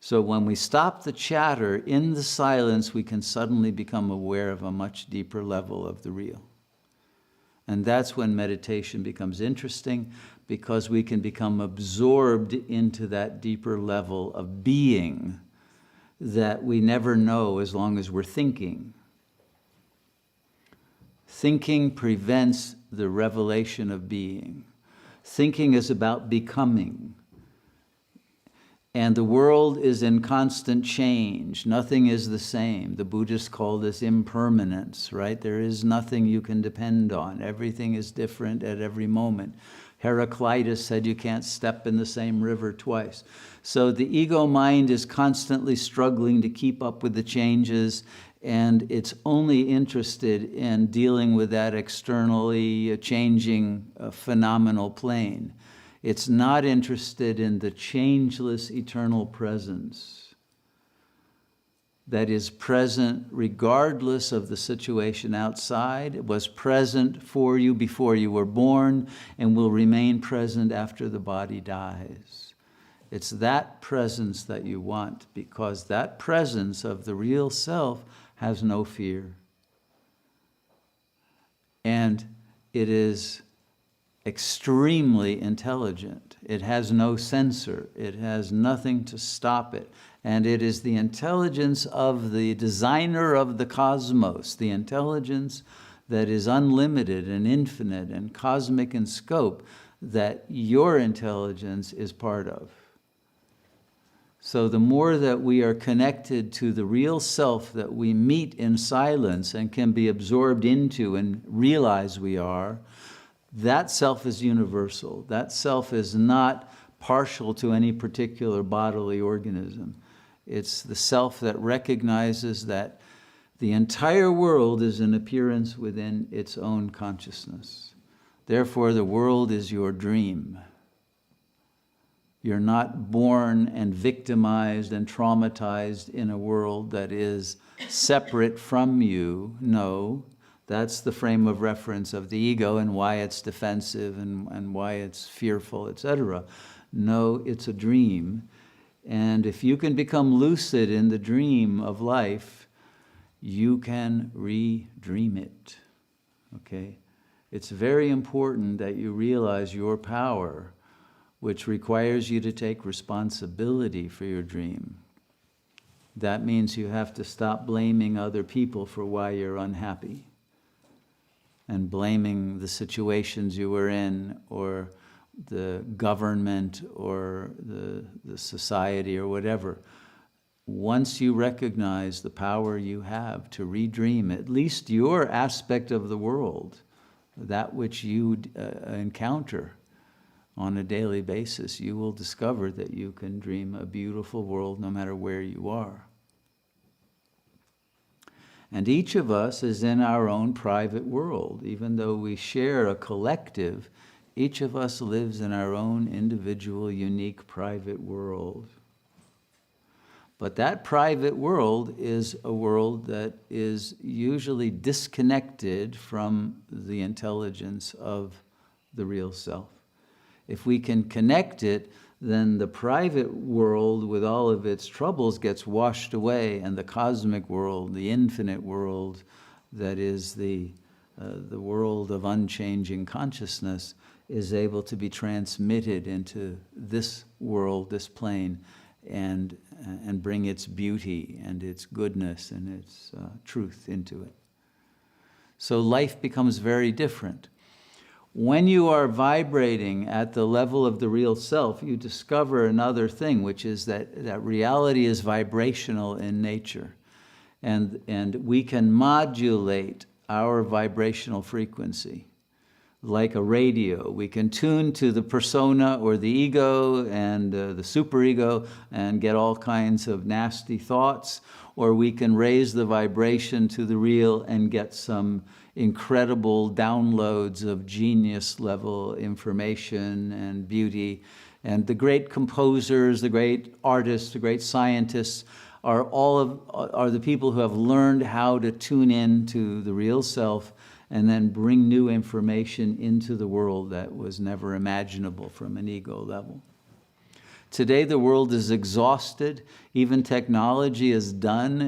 So when we stop the chatter in the silence, we can suddenly become aware of a much deeper level of the real. And that's when meditation becomes interesting, because we can become absorbed into that deeper level of being that we never know as long as we're thinking. Thinking prevents the revelation of being. Thinking is about becoming. And the world is in constant change. Nothing is the same. The Buddhists call this impermanence, right? There is nothing you can depend on. Everything is different at every moment. Heraclitus said you can't step in the same river twice. So the ego mind is constantly struggling to keep up with the changes, and it's only interested in dealing with that externally changing phenomenal plane. It's not interested in the changeless eternal presence that is present regardless of the situation outside. It was present for you before you were born and will remain present after the body dies. It's that presence that you want, because that presence of the real self has no fear. And it is extremely intelligent. It has no censor. It has nothing to stop it. And it is the intelligence of the designer of the cosmos, the intelligence that is unlimited and infinite and cosmic in scope, that your intelligence is part of. So the more that we are connected to the real self that we meet in silence and can be absorbed into and realize we are, that self is universal. That self is not partial to any particular bodily organism. It's the self that recognizes that the entire world is an appearance within its own consciousness. Therefore, the world is your dream. You're not born and victimized and traumatized in a world that is separate from you. No. That's the frame of reference of the ego and why it's defensive and why it's fearful, etc. No, it's a dream. And if you can become lucid in the dream of life, you can re-dream it. Okay? It's very important that you realize your power, which requires you to take responsibility for your dream. That means you have to stop blaming other people for why you're unhappy, and blaming the situations you were in, or the government, or the society, or whatever. Once you recognize the power you have to redream at least your aspect of the world, that which you encounter on a daily basis, you will discover that you can dream a beautiful world no matter where you are. And each of us is in our own private world. Even though we share a collective, each of us lives in our own individual, unique, private world. But that private world is a world that is usually disconnected from the intelligence of the real self. If we can connect it, then the private world with all of its troubles gets washed away, and the cosmic world, the infinite world that is the world of unchanging consciousness, is able to be transmitted into this world, this plane, and bring its beauty and its goodness and its truth into it. So life becomes very different. When you are vibrating at the level of the real self, you discover another thing, which is that reality is vibrational in nature. And we can modulate our vibrational frequency like a radio. We can tune to the persona or the ego and the superego and get all kinds of nasty thoughts, or we can raise the vibration to the real and get some incredible downloads of genius level information and beauty. And the great composers, the great artists, the great scientists are the people who have learned how to tune in to the real self and then bring new information into the world that was never imaginable from an ego level. Today the world is exhausted. Even technology is done.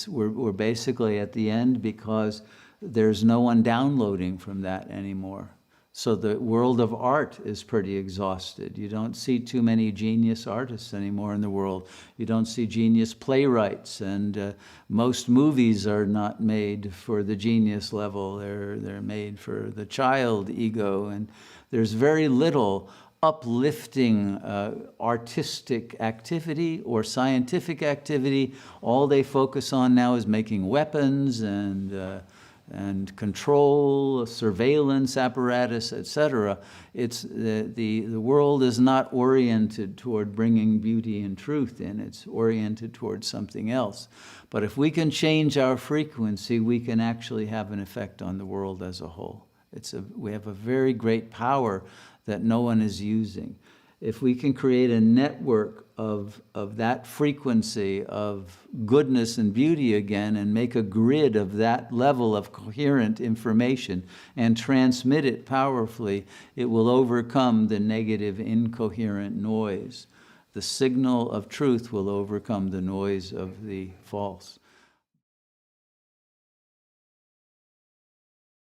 We're basically at the end because there's no one downloading from that anymore. So the world of art is pretty exhausted. You don't see too many genius artists anymore in the world. You don't see genius playwrights, and most movies are not made for the genius level. They're made for the child ego, and there's very little uplifting artistic activity or scientific activity. All they focus on now is making weapons and control, surveillance apparatus, etc. It's the world is not oriented toward bringing beauty and truth in. It's oriented towards something else. But if we can change our frequency, we can actually have an effect on the world as a whole. We have a very great power that no one is using. If we can create a network of that frequency of goodness and beauty again, and make a grid of that level of coherent information and transmit it powerfully, it will overcome the negative, incoherent noise. The signal of truth will overcome the noise of the false.